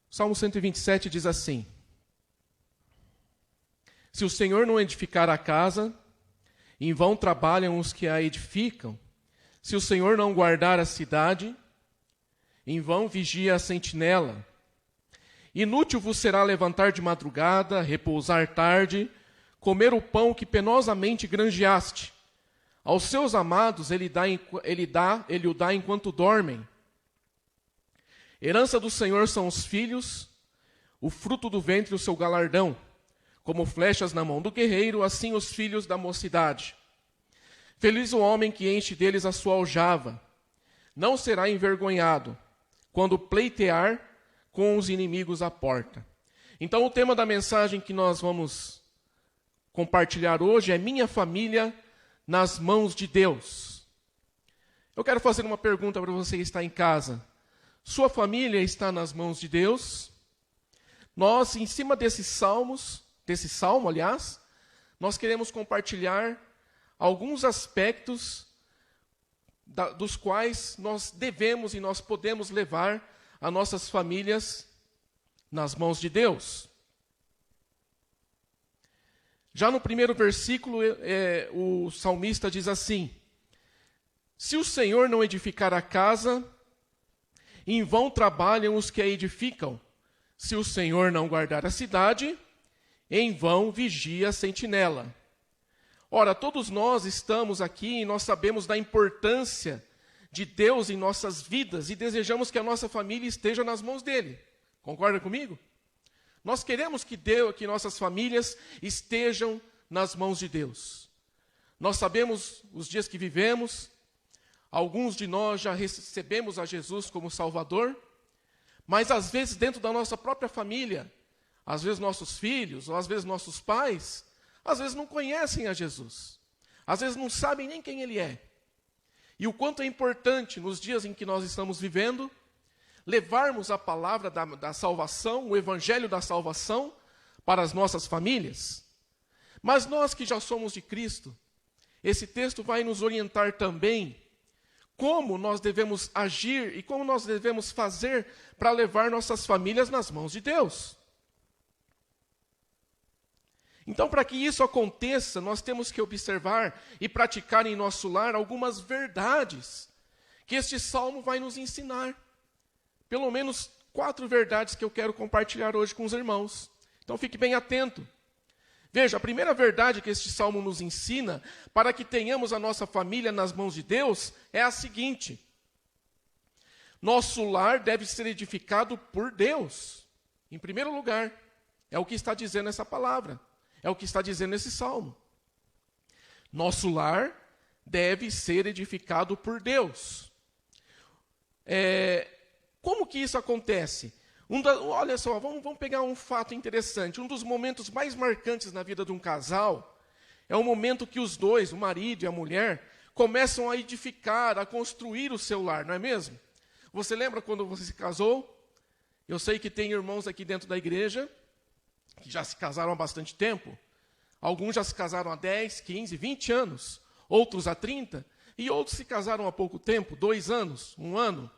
Salmo 127 diz assim: se o Senhor não edificar a casa, em vão trabalham os que a edificam. Se o Senhor não guardar a cidade, em vão vigia a sentinela. Inútil vos será levantar de madrugada, repousar tarde, comer o pão que penosamente granjeaste. Aos seus amados ele o dá enquanto dormem. Herança do Senhor são os filhos, o fruto do ventre o seu galardão. Como flechas na mão do guerreiro, assim os filhos da mocidade. Feliz o homem que enche deles a sua aljava. Não será envergonhado quando pleitear com os inimigos à porta. Então o tema da mensagem que nós vamos compartilhar hoje é Minha Família nas Mãos de Deus. Eu quero fazer uma pergunta para você que está em casa. Sua família está nas mãos de Deus? Nós, em cima desse salmo, nós queremos compartilhar alguns aspectos dos quais nós devemos e nós podemos levar as nossas famílias nas mãos de Deus. Já no primeiro versículo, o salmista diz assim: se o Senhor não edificar a casa, em vão trabalham os que a edificam. Se o Senhor não guardar a cidade, em vão vigia a sentinela. Ora, todos nós estamos aqui e nós sabemos da importância de Deus em nossas vidas e desejamos que a nossa família esteja nas mãos dele. Concorda comigo? Nós queremos que nossas famílias estejam nas mãos de Deus. Nós sabemos os dias que vivemos, alguns de nós já recebemos a Jesus como Salvador, mas às vezes dentro da nossa própria família, às vezes nossos filhos, ou às vezes nossos pais, às vezes não conhecem a Jesus. Às vezes não sabem nem quem Ele é. E o quanto é importante nos dias em que nós estamos vivendo, levarmos a palavra da salvação, o evangelho da salvação, para as nossas famílias. Mas nós que já somos de Cristo, esse texto vai nos orientar também como nós devemos agir e como nós devemos fazer para levar nossas famílias nas mãos de Deus. Então, para que isso aconteça, nós temos que observar e praticar em nosso lar algumas verdades que este salmo vai nos ensinar. Pelo menos 4 verdades que eu quero compartilhar hoje com os irmãos. Então, fique bem atento. Veja, a primeira verdade que este salmo nos ensina, para que tenhamos a nossa família nas mãos de Deus, é a seguinte: nosso lar deve ser edificado por Deus. Em primeiro lugar, é o que está dizendo essa palavra. É o que está dizendo esse salmo. Nosso lar deve ser edificado por Deus. Como que isso acontece? Olha só, vamos pegar um fato interessante. Um dos momentos mais marcantes na vida de um casal é o momento que os dois, o marido e a mulher, começam a edificar, a construir o seu lar, não é mesmo? Você lembra quando você se casou? Eu sei que tem irmãos aqui dentro da igreja que já se casaram há bastante tempo. Alguns já se casaram há 10, 15, 20 anos. Outros há 30. E outros se casaram há pouco tempo, 2 anos, 1 ano.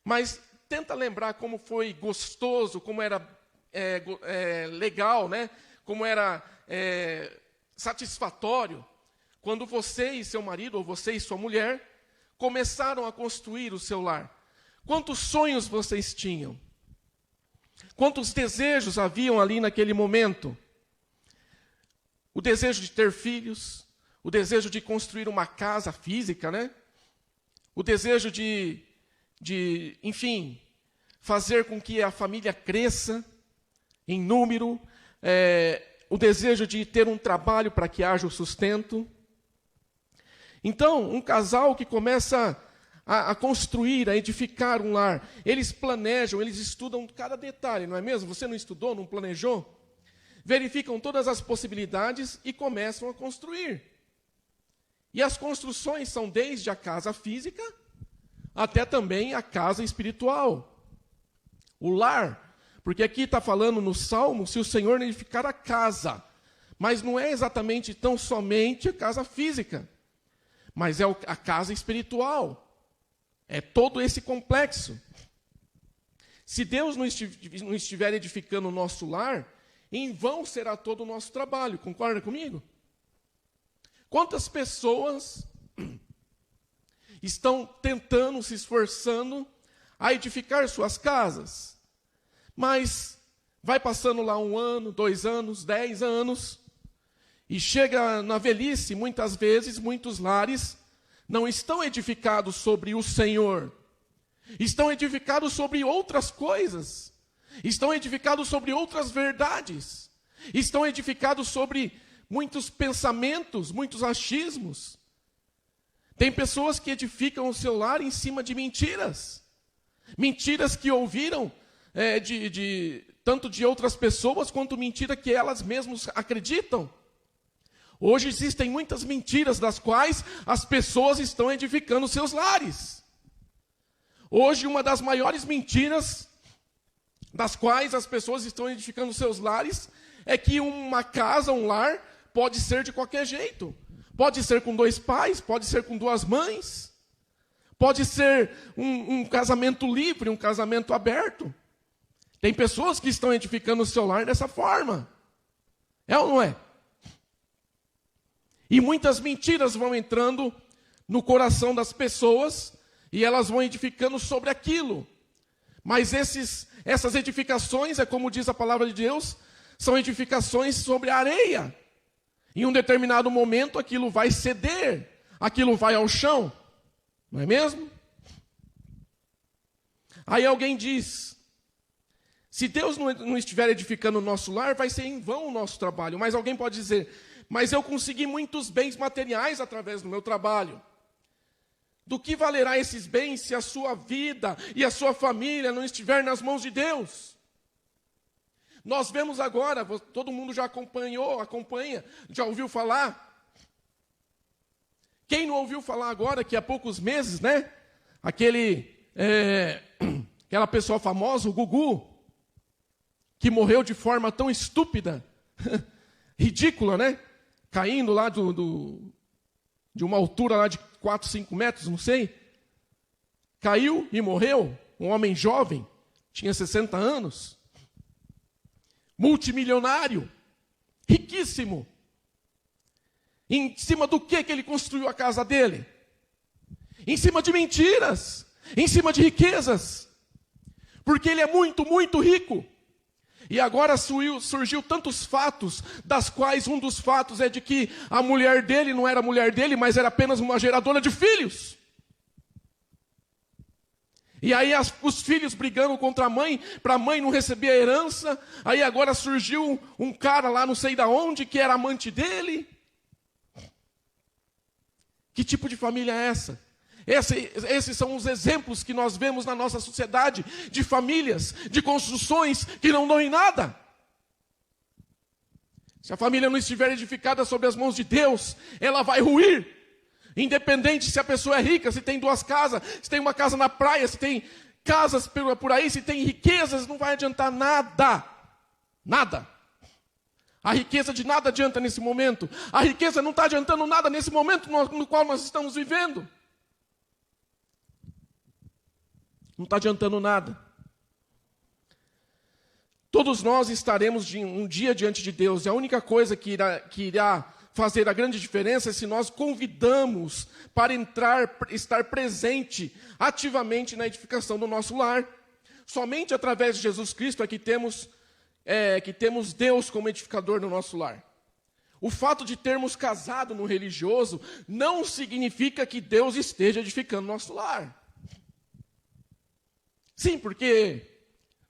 Mas tenta lembrar como foi gostoso, como era legal, né? Como era satisfatório, quando você e seu marido, ou você e sua mulher, começaram a construir o seu lar. Quantos sonhos vocês tinham? Quantos desejos haviam ali naquele momento? O desejo de ter filhos, o desejo de construir uma casa física, né? O desejo de enfim, fazer com que a família cresça em número, o desejo de ter um trabalho para que haja o sustento. Então, um casal que começa a construir, a edificar um lar, eles planejam, eles estudam cada detalhe, não é mesmo? Você não estudou, não planejou? Verificam todas as possibilidades e começam a construir. E as construções são desde a casa física até também a casa espiritual. O lar, porque aqui está falando no Salmo, se o Senhor não edificar a casa, mas não é exatamente tão somente a casa física, mas é a casa espiritual. É todo esse complexo. Se Deus não estiver edificando o nosso lar, em vão será todo o nosso trabalho. Concorda comigo? Quantas pessoas estão tentando, se esforçando a edificar suas casas, mas vai passando lá 1 ano, 2 anos, 10 anos, e chega na velhice, muitas vezes, muitos lares não estão edificados sobre o Senhor, estão edificados sobre outras coisas, estão edificados sobre outras verdades, estão edificados sobre muitos pensamentos, muitos achismos. Tem pessoas que edificam o seu lar em cima de mentiras, mentiras que ouviram tanto de outras pessoas, quanto mentira que elas mesmas acreditam. Hoje existem muitas mentiras das quais as pessoas estão edificando seus lares. Hoje uma das maiores mentiras das quais as pessoas estão edificando seus lares é que uma casa, um lar, pode ser de qualquer jeito. Pode ser com 2 pais, pode ser com 2 mães, pode ser um casamento livre, um casamento aberto. Tem pessoas que estão edificando o seu lar dessa forma. É ou não é? E muitas mentiras vão entrando no coração das pessoas e elas vão edificando sobre aquilo. Mas essas edificações, é como diz a palavra de Deus, são edificações sobre a areia. Em um determinado momento aquilo vai ceder, aquilo vai ao chão. Não é mesmo? Aí alguém diz: se Deus não estiver edificando o nosso lar, vai ser em vão o nosso trabalho. Mas alguém pode dizer: mas eu consegui muitos bens materiais através do meu trabalho. Do que valerá esses bens se a sua vida e a sua família não estiver nas mãos de Deus? Nós vemos agora, todo mundo já acompanha, já ouviu falar? Quem não ouviu falar agora, que há poucos meses, né? Aquela pessoa famosa, o Gugu, que morreu de forma tão estúpida, ridícula, né? Caindo lá de uma altura lá de 4, 5 metros, não sei. Caiu e morreu, um homem jovem, tinha 60 anos, multimilionário, riquíssimo. Em cima do que ele construiu a casa dele? Em cima de mentiras, em cima de riquezas, porque ele é muito, muito rico. E agora surgiu tantos fatos, das quais um dos fatos é de que a mulher dele não era mulher dele, mas era apenas uma geradora de filhos. E aí os filhos brigando contra a mãe, para a mãe não receber a herança. Aí agora surgiu um cara lá não sei de onde, que era amante dele. Que tipo de família é essa? Esses são os exemplos que nós vemos na nossa sociedade, de famílias, de construções que não dão em nada. Se a família não estiver edificada sob as mãos de Deus, ela vai ruir. Independente se a pessoa é rica, se tem 2 casas, se tem uma casa na praia, se tem casas por aí, se tem riquezas, não vai adiantar nada. Nada. A riqueza de nada adianta nesse momento. A riqueza não está adiantando nada nesse momento no qual nós estamos vivendo. Não está adiantando nada. Todos nós estaremos um dia diante de Deus, e a única coisa que irá fazer a grande diferença é se nós convidamos para estar presente ativamente na edificação do nosso lar. Somente através de Jesus Cristo é que temos Deus como edificador do nosso lar. O fato de termos casado no religioso não significa que Deus esteja edificando nosso lar. Sim, porque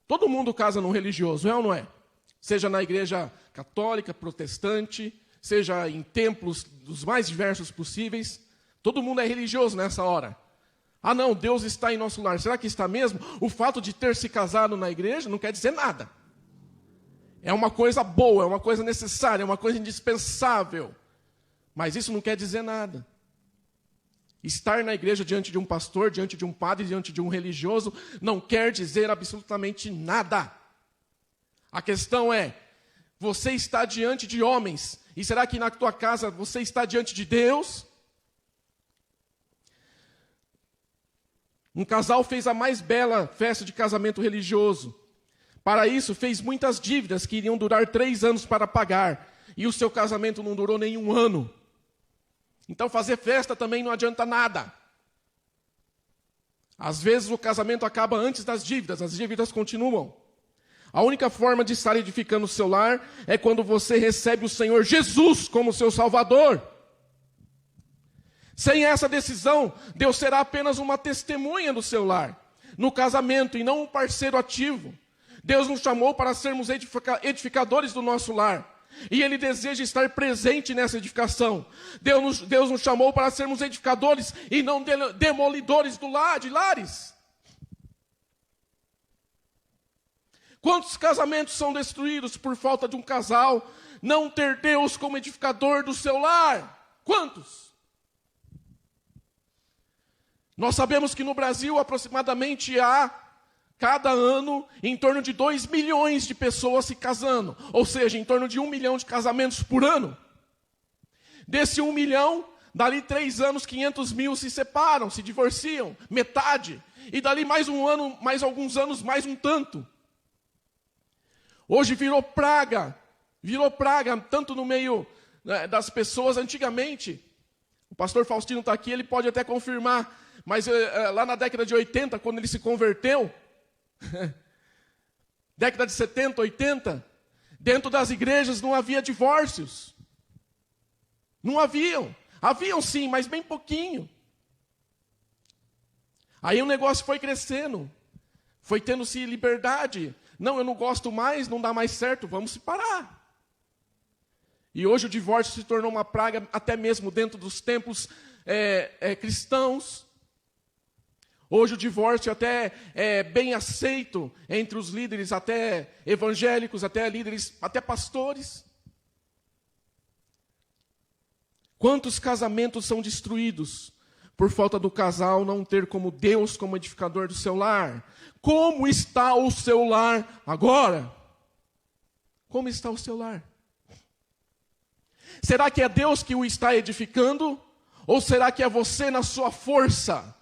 todo mundo casa no religioso, é ou não é? Seja na igreja católica, protestante, seja em templos dos mais diversos possíveis, todo mundo é religioso nessa hora. Ah não, Deus está em nosso lar. Será que está mesmo? O fato de ter se casado na igreja não quer dizer nada. É uma coisa boa, é uma coisa necessária, é uma coisa indispensável. Mas isso não quer dizer nada. Estar na igreja diante de um pastor, diante de um padre, diante de um religioso, não quer dizer absolutamente nada. A questão é, você está diante de homens, e será que na tua casa você está diante de Deus? Um casal fez a mais bela festa de casamento religioso. Para isso, fez muitas dívidas que iriam durar 3 anos para pagar. E o seu casamento não durou nem 1 ano. Então fazer festa também não adianta nada. Às vezes o casamento acaba antes das dívidas, as dívidas continuam. A única forma de estar edificando o seu lar é quando você recebe o Senhor Jesus como seu Salvador. Sem essa decisão, Deus será apenas uma testemunha do seu lar, no casamento, e não um parceiro ativo. Deus nos chamou para sermos edificadores do nosso lar. E Ele deseja estar presente nessa edificação. Deus nos chamou para sermos edificadores e não demolidores de lares. Quantos casamentos são destruídos por falta de um casal não ter Deus como edificador do seu lar? Quantos? Nós sabemos que no Brasil aproximadamente há, cada ano, em torno de 2 milhões de pessoas se casando. Ou seja, em torno de 1 milhão de casamentos por ano. Desse 1 milhão, dali 3 anos, 500 mil se separam, se divorciam, metade. E dali mais um ano, mais alguns anos, mais um tanto. Hoje virou praga, tanto no meio, né, das pessoas. Antigamente, o pastor Faustino está aqui, ele pode até confirmar, mas lá na década de 80, quando ele se converteu, década de 70, 80, dentro das igrejas não havia divórcios. Não haviam. Haviam sim, mas bem pouquinho. Aí o negócio foi crescendo, foi tendo-se liberdade. Não, eu não gosto mais, não dá mais certo, vamos separar. E hoje o divórcio se tornou uma praga, até mesmo dentro dos templos cristãos. Hoje o divórcio até é bem aceito entre os líderes, até evangélicos, até líderes, até pastores. Quantos casamentos são destruídos por falta do casal não ter como Deus como edificador do seu lar? Como está o seu lar agora? Como está o seu lar? Será que é Deus que o está edificando? Ou será que é você na sua força,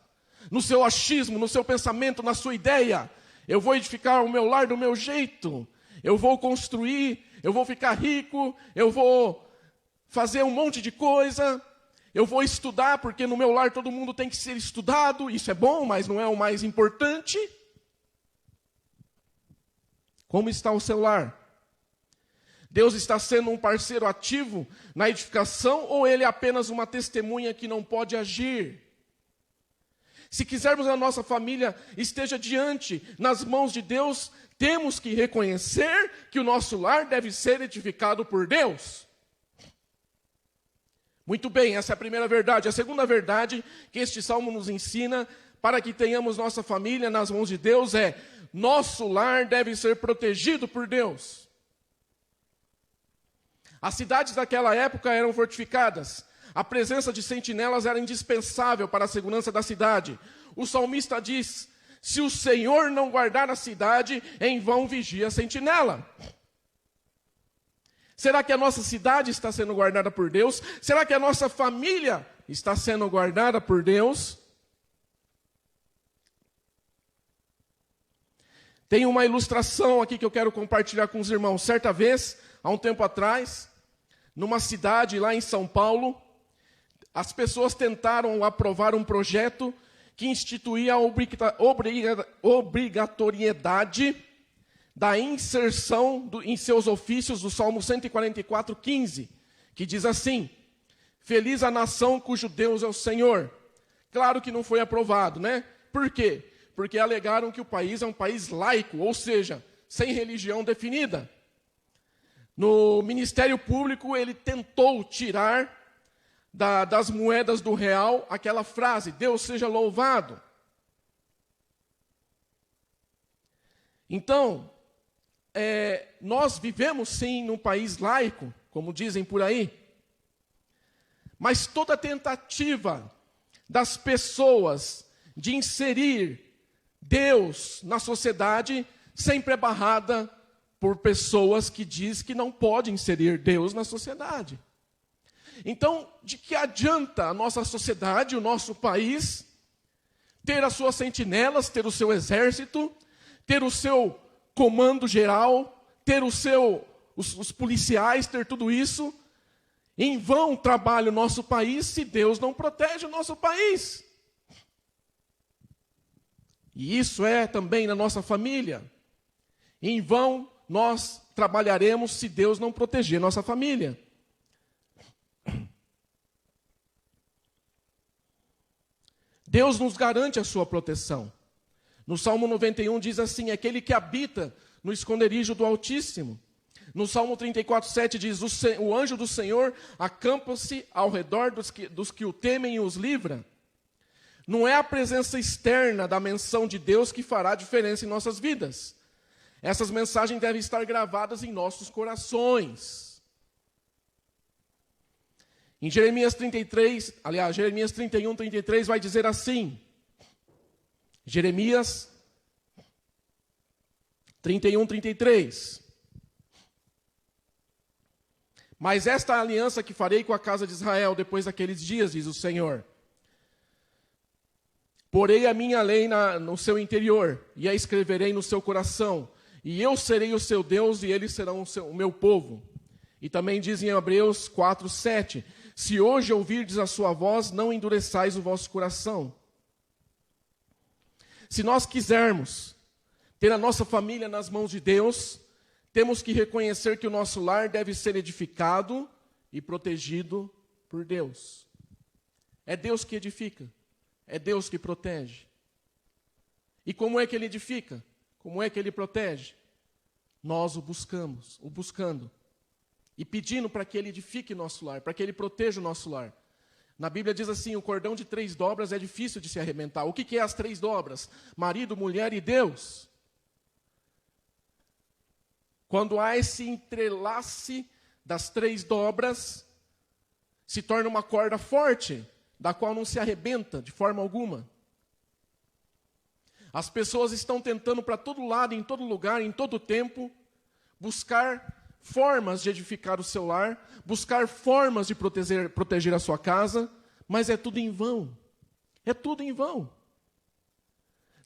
no seu achismo, no seu pensamento, na sua ideia? Eu vou edificar o meu lar do meu jeito. Eu vou construir, eu vou ficar rico, eu vou fazer um monte de coisa. Eu vou estudar, porque no meu lar todo mundo tem que ser estudado. Isso é bom, mas não é o mais importante. Como está o seu lar? Deus está sendo um parceiro ativo na edificação, ou Ele é apenas uma testemunha que não pode agir? Se quisermos que a nossa família esteja diante, nas mãos de Deus, temos que reconhecer que o nosso lar deve ser edificado por Deus. Muito bem, essa é a primeira verdade. A segunda verdade que este salmo nos ensina, para que tenhamos nossa família nas mãos de Deus, é: nosso lar deve ser protegido por Deus. As cidades daquela época eram fortificadas. A presença de sentinelas era indispensável para a segurança da cidade. O salmista diz: se o Senhor não guardar a cidade, em vão vigia a sentinela. Será que a nossa cidade está sendo guardada por Deus? Será que a nossa família está sendo guardada por Deus? Tem uma ilustração aqui que eu quero compartilhar com os irmãos. Certa vez, há um tempo atrás, numa cidade lá em São Paulo, as pessoas tentaram aprovar um projeto que instituía a obrigatoriedade da inserção em seus ofícios do Salmo 144:15, que diz assim: feliz a nação cujo Deus é o Senhor. Claro que não foi aprovado, né? Por quê? Porque alegaram que o país é um país laico, ou seja, sem religião definida. No Ministério Público, ele tentou tirar das moedas do real aquela frase: Deus seja louvado. Então, nós vivemos sim num país laico, como dizem por aí, mas toda tentativa das pessoas de inserir Deus na sociedade sempre é barrada por pessoas que dizem que não pode inserir Deus na sociedade. Então, de que adianta a nossa sociedade, o nosso país, ter as suas sentinelas, ter o seu exército, ter o seu comando geral, ter os policiais, ter tudo isso. Em vão trabalha o nosso país se Deus não protege o nosso país. E isso é também na nossa família. Em vão nós trabalharemos se Deus não proteger a nossa família. Deus nos garante a sua proteção. No Salmo 91 diz assim: aquele que habita no esconderijo do Altíssimo. No Salmo 34:7 diz: o anjo do Senhor acampa-se ao redor dos que o temem e os livra. Não é a presença externa da menção de Deus que fará diferença em nossas vidas. Essas mensagens devem estar gravadas em nossos corações. Em Jeremias 31:33 vai dizer assim. Jeremias 31:33. Mas esta é a aliança que farei com a casa de Israel depois daqueles dias, diz o Senhor. Porei a minha lei no seu interior, e a escreverei no seu coração, e eu serei o seu Deus, e eles serão o meu povo. E também diz em Hebreus 4:7, se hoje ouvirdes a sua voz, não endureçais o vosso coração. Se nós quisermos ter a nossa família nas mãos de Deus, temos que reconhecer que o nosso lar deve ser edificado e protegido por Deus. É Deus que edifica. É Deus que protege. E como é que Ele edifica? Como é que Ele protege? Nós o buscando. E pedindo para que Ele edifique nosso lar, para que Ele proteja o nosso lar. Na Bíblia diz assim, o cordão de 3 dobras é difícil de se arrebentar. O que é as 3 dobras? Marido, mulher e Deus. Quando há esse entrelace das 3 dobras, se torna uma corda forte, da qual não se arrebenta de forma alguma. As pessoas estão tentando para todo lado, em todo lugar, em todo tempo, buscar formas de edificar o seu lar, buscar formas de proteger a sua casa, mas é tudo em vão. É tudo em vão.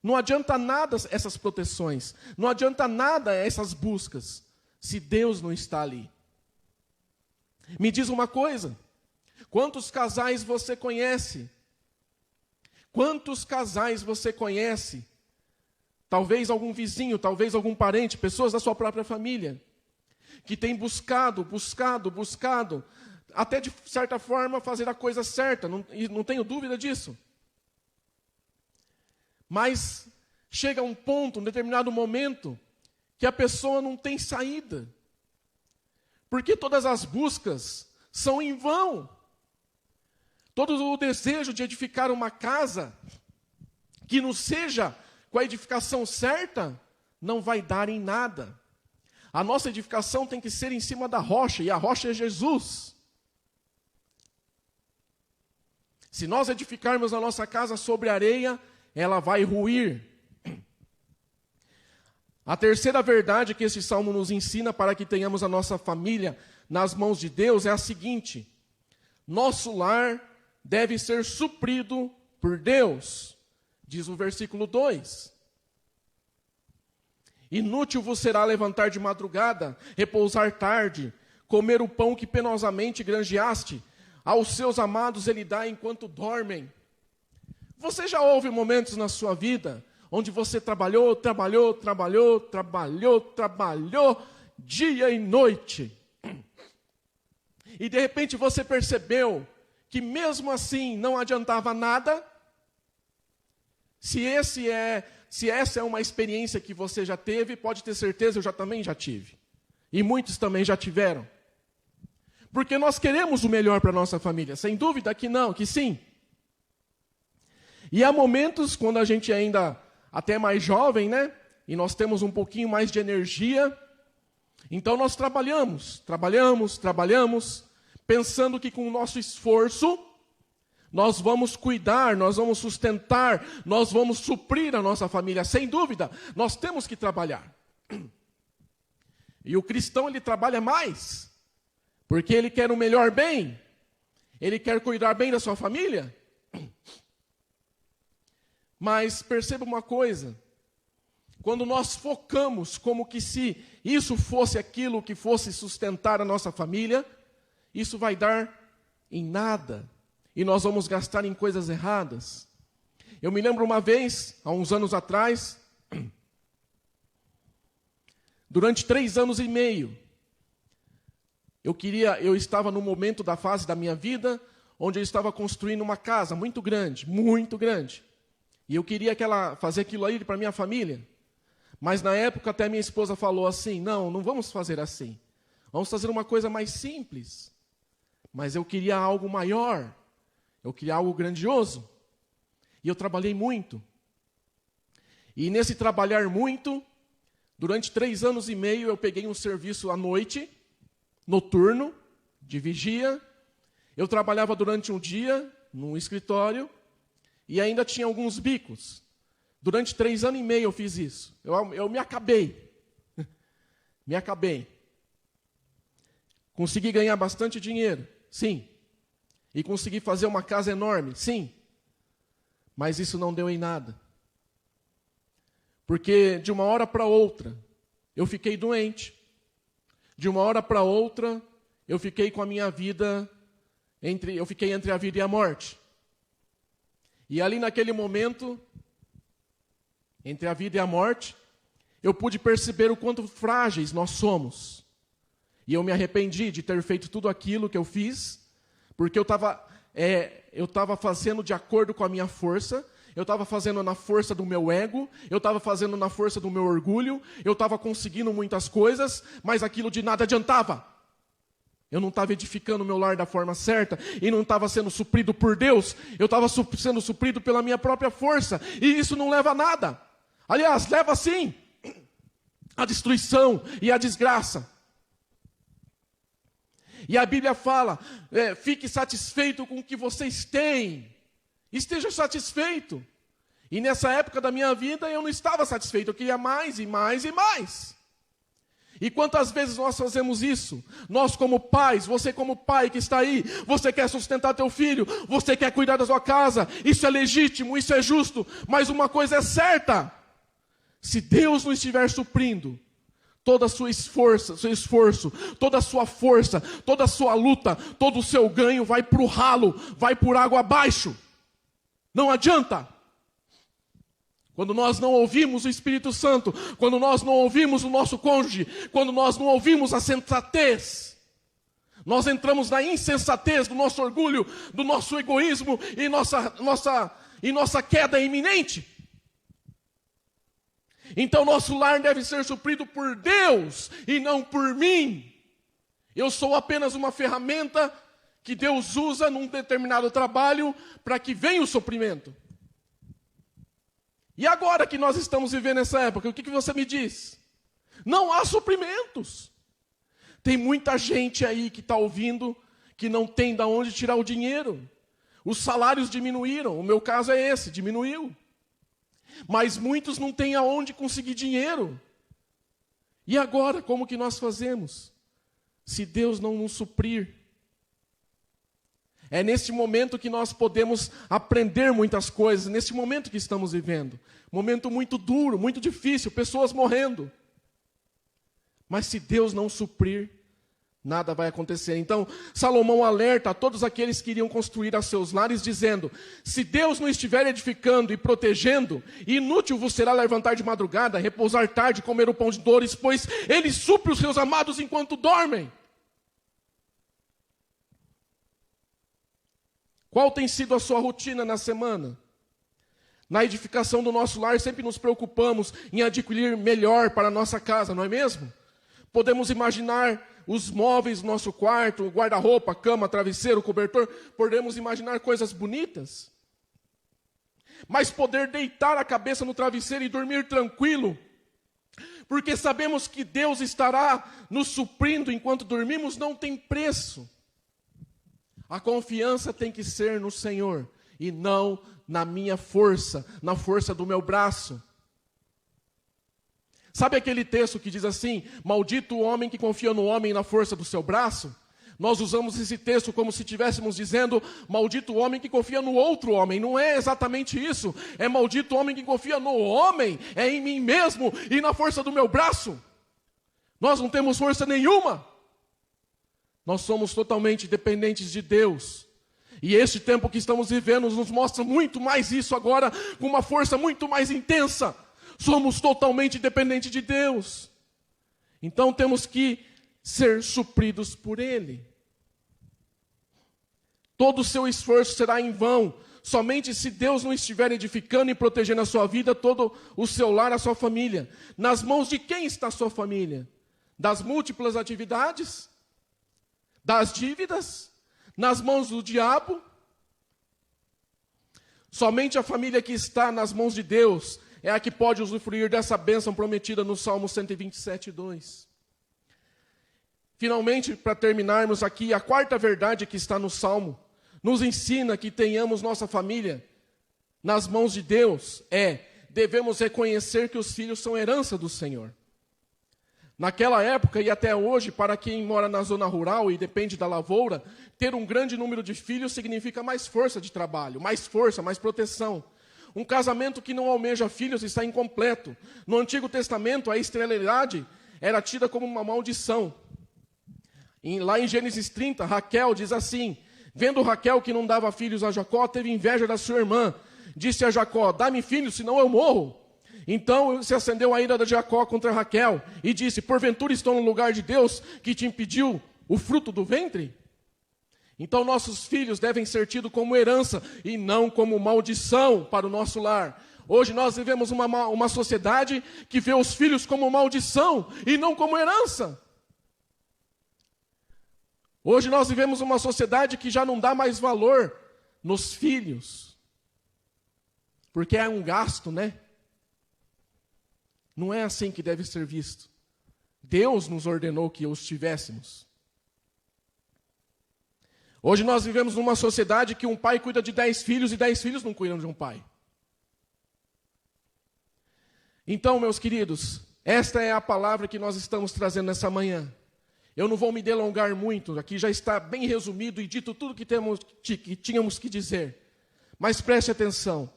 Não adianta nada essas proteções, não adianta nada essas buscas, se Deus não está ali. Me diz uma coisa, quantos casais você conhece? Quantos casais você conhece? Talvez algum vizinho, talvez algum parente, pessoas da sua própria família, que tem buscado, até de certa forma fazer a coisa certa, não tenho dúvida disso. Mas chega um ponto, um determinado momento, que a pessoa não tem saída. Porque todas as buscas são em vão. Todo o desejo de edificar uma casa que não seja com a edificação certa, não vai dar em nada. A nossa edificação tem que ser em cima da rocha, e a rocha é Jesus. Se nós edificarmos a nossa casa sobre areia, ela vai ruir. A terceira verdade que esse salmo nos ensina para que tenhamos a nossa família nas mãos de Deus é a seguinte: nosso lar deve ser suprido por Deus, diz o versículo 2. Inútil vos será levantar de madrugada, repousar tarde, comer o pão que penosamente granjeaste, aos seus amados ele dá enquanto dormem. Você já houve momentos na sua vida onde você trabalhou, dia e noite. E de repente você percebeu que mesmo assim não adiantava nada? Se essa é uma experiência que você já teve, pode ter certeza, eu também já tive. E muitos também já tiveram. Porque nós queremos o melhor para a nossa família, sem dúvida que não, que sim. E há momentos quando a gente ainda até mais jovem, né? E nós temos um pouquinho mais de energia. Então nós trabalhamos, pensando que com o nosso esforço, nós vamos cuidar, nós vamos sustentar, nós vamos suprir a nossa família. Sem dúvida, nós temos que trabalhar. E o cristão, ele trabalha mais, porque ele quer o melhor bem, ele quer cuidar bem da sua família. Mas perceba uma coisa, quando nós focamos como que se isso fosse aquilo que fosse sustentar a nossa família, isso vai dar em nada. E nós vamos gastar em coisas erradas. Eu me lembro uma vez, há uns anos atrás, durante 3 anos e meio, eu estava num momento da fase da minha vida, onde eu estava construindo uma casa muito grande, muito grande. E eu queria fazer aquilo aí para minha família. Mas na época até minha esposa falou assim, não vamos fazer assim. Vamos fazer uma coisa mais simples. Mas eu queria algo maior. Eu queria algo grandioso. E eu trabalhei muito. E nesse trabalhar muito, durante 3 anos e meio, eu peguei um serviço à noite, noturno, de vigia. Eu trabalhava durante um dia, num escritório, e ainda tinha alguns bicos. Durante 3 anos e meio eu fiz isso. Eu me acabei. Me acabei. Consegui ganhar bastante dinheiro? Sim. E consegui fazer uma casa enorme? Sim. Mas isso não deu em nada. Porque de uma hora para outra, eu fiquei doente. De uma hora para outra, eu fiquei com a minha vida, eu fiquei entre a vida e a morte. E ali naquele momento, entre a vida e a morte, eu pude perceber o quanto frágeis nós somos. E eu me arrependi de ter feito tudo aquilo que eu fiz, porque eu estava fazendo de acordo com a minha força, eu estava fazendo na força do meu ego, eu estava fazendo na força do meu orgulho, eu estava conseguindo muitas coisas, mas aquilo de nada adiantava. Eu não estava edificando o meu lar da forma certa, e não estava sendo suprido por Deus, eu estava sendo suprido pela minha própria força, e isso não leva a nada. Aliás, leva sim a destruição e a desgraça. E a Bíblia fala, fique satisfeito com o que vocês têm. Esteja satisfeito. E nessa época da minha vida eu não estava satisfeito, eu queria mais e mais e mais. E quantas vezes nós fazemos isso? Nós como pais, você como pai que está aí, você quer sustentar teu filho, você quer cuidar da sua casa, isso é legítimo, isso é justo, mas uma coisa é certa, se Deus não estiver suprindo toda a sua seu esforço, toda a sua força, toda a sua luta, todo o seu ganho vai para o ralo, vai por água abaixo. Não adianta. Quando nós não ouvimos o Espírito Santo, quando nós não ouvimos o nosso cônjuge, quando nós não ouvimos a sensatez, nós entramos na insensatez do nosso orgulho, do nosso egoísmo e nossa queda é iminente. Então nosso lar deve ser suprido por Deus e não por mim. Eu sou apenas uma ferramenta que Deus usa num determinado trabalho para que venha o suprimento. E agora que nós estamos vivendo essa época, o que você me diz? Não há suprimentos. Tem muita gente aí que está ouvindo, que não tem de onde tirar o dinheiro. Os salários diminuíram, o meu caso é esse, diminuiu. Mas muitos não têm aonde conseguir dinheiro. E agora, como que nós fazemos? Se Deus não nos suprir. É neste momento que nós podemos aprender muitas coisas, neste momento que estamos vivendo. Momento muito duro, muito difícil, pessoas morrendo. Mas se Deus não suprir, nada vai acontecer. Então, Salomão alerta a todos aqueles que iriam construir os seus lares, dizendo, se Deus não estiver edificando e protegendo, inútil vos será levantar de madrugada, repousar tarde, comer o pão de dores, pois Ele supre os seus amados enquanto dormem. Qual tem sido a sua rotina na semana? Na edificação do nosso lar, sempre nos preocupamos em adquirir melhor para a nossa casa, não é mesmo? Podemos imaginar os móveis do nosso quarto, guarda-roupa, cama, travesseiro, cobertor, podemos imaginar coisas bonitas. Mas poder deitar a cabeça no travesseiro e dormir tranquilo, porque sabemos que Deus estará nos suprindo enquanto dormimos, não tem preço. A confiança tem que ser no Senhor e não na minha força, na força do meu braço. Sabe aquele texto que diz assim, maldito o homem que confia no homem e na força do seu braço? Nós usamos esse texto como se estivéssemos dizendo, maldito o homem que confia no outro homem. Não é exatamente isso. É maldito o homem que confia no homem, é em mim mesmo e na força do meu braço. Nós não temos força nenhuma. Nós somos totalmente dependentes de Deus. E este tempo que estamos vivendo nos mostra muito mais isso agora, com uma força muito mais intensa. Somos totalmente dependentes de Deus. Então temos que ser supridos por Ele. Todo o seu esforço será em vão, somente se Deus não estiver edificando e protegendo a sua vida, todo o seu lar, a sua família. Nas mãos de quem está a sua família? Das múltiplas atividades? Das dívidas? Nas mãos do diabo? Somente a família que está nas mãos de Deus é a que pode usufruir dessa bênção prometida no Salmo 127, 2. Finalmente, para terminarmos aqui, a quarta verdade que está no Salmo, nos ensina que tenhamos nossa família nas mãos de Deus, devemos reconhecer que os filhos são herança do Senhor. Naquela época e até hoje, para quem mora na zona rural e depende da lavoura, ter um grande número de filhos significa mais força de trabalho, mais força, mais proteção. Um casamento que não almeja filhos está incompleto. No Antigo Testamento, a esterilidade era tida como uma maldição. Lá em Gênesis 30, Raquel diz assim, vendo Raquel que não dava filhos a Jacó, teve inveja da sua irmã. Disse a Jacó, dá-me filhos, senão eu morro. Então se acendeu a ira de Jacó contra Raquel e disse, porventura estou no lugar de Deus que te impediu o fruto do ventre? Então nossos filhos devem ser tidos como herança e não como maldição para o nosso lar. Hoje nós vivemos uma sociedade que vê os filhos como maldição e não como herança. Hoje nós vivemos uma sociedade que já não dá mais valor nos filhos. Porque é um gasto, né? Não é assim que deve ser visto. Deus nos ordenou que os tivéssemos. Hoje nós vivemos numa sociedade que um pai cuida de 10 filhos e 10 filhos não cuidam de um pai. Então, meus queridos, esta é a palavra que nós estamos trazendo nessa manhã. Eu não vou me delongar muito, aqui já está bem resumido e dito tudo que tínhamos que dizer. Mas preste atenção.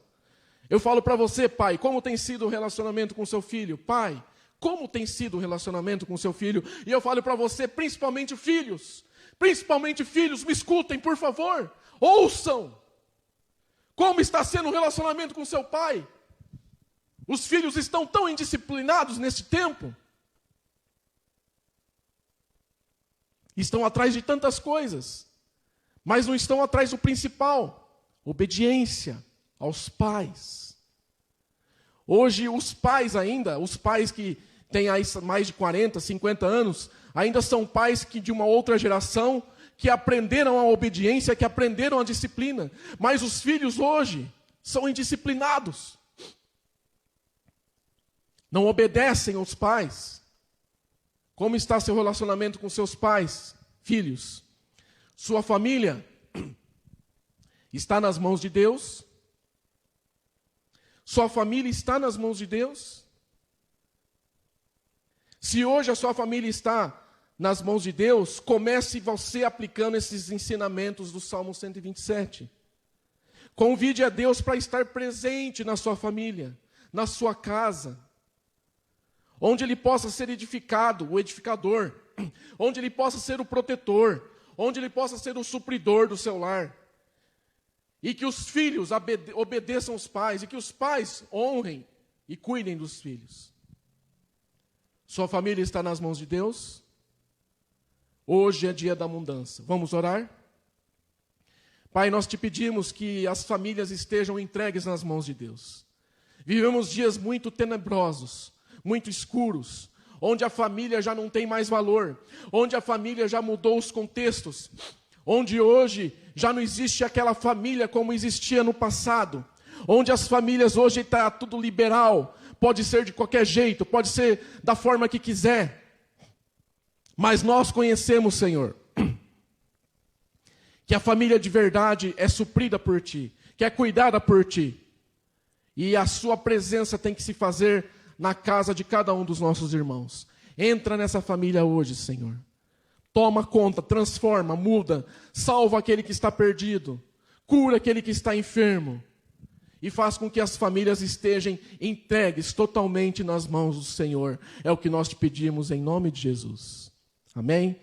Eu falo para você, pai, como tem sido o relacionamento com seu filho? Pai, como tem sido o relacionamento com seu filho? E eu falo para você, principalmente filhos, me escutem, por favor. Ouçam. Como está sendo o relacionamento com seu pai? Os filhos estão tão indisciplinados nesse tempo. Estão atrás de tantas coisas, mas não estão atrás do principal, obediência aos pais. Hoje os pais que têm aí mais de 40, 50 anos, ainda são pais que de uma outra geração, que aprenderam a obediência, que aprenderam a disciplina, mas os filhos hoje são indisciplinados. Não obedecem aos pais. Como está seu relacionamento com seus pais, filhos? Sua família está nas mãos de Deus? Sua família está nas mãos de Deus? Se hoje a sua família está nas mãos de Deus, comece você aplicando esses ensinamentos do Salmo 127. Convide a Deus para estar presente na sua família, na sua casa, onde Ele possa ser edificado, o edificador, onde Ele possa ser o protetor, onde Ele possa ser o supridor do seu lar. E que os filhos obedeçam os pais, e que os pais honrem e cuidem dos filhos. Sua família está nas mãos de Deus? Hoje é dia da mudança. Vamos orar? Pai, nós te pedimos que as famílias estejam entregues nas mãos de Deus. Vivemos dias muito tenebrosos, muito escuros, onde a família já não tem mais valor, onde a família já mudou os contextos, onde hoje já não existe aquela família como existia no passado, onde as famílias hoje está tudo liberal, pode ser de qualquer jeito, pode ser da forma que quiser, mas nós conhecemos, Senhor, que a família de verdade é suprida por Ti, que é cuidada por Ti, e a Sua presença tem que se fazer na casa de cada um dos nossos irmãos. Entra nessa família hoje, Senhor. toma conta, transforma, muda, salva aquele que está perdido, cura aquele que está enfermo e faz com que as famílias estejam entregues totalmente nas mãos do Senhor. É o que nós te pedimos em nome de Jesus. Amém?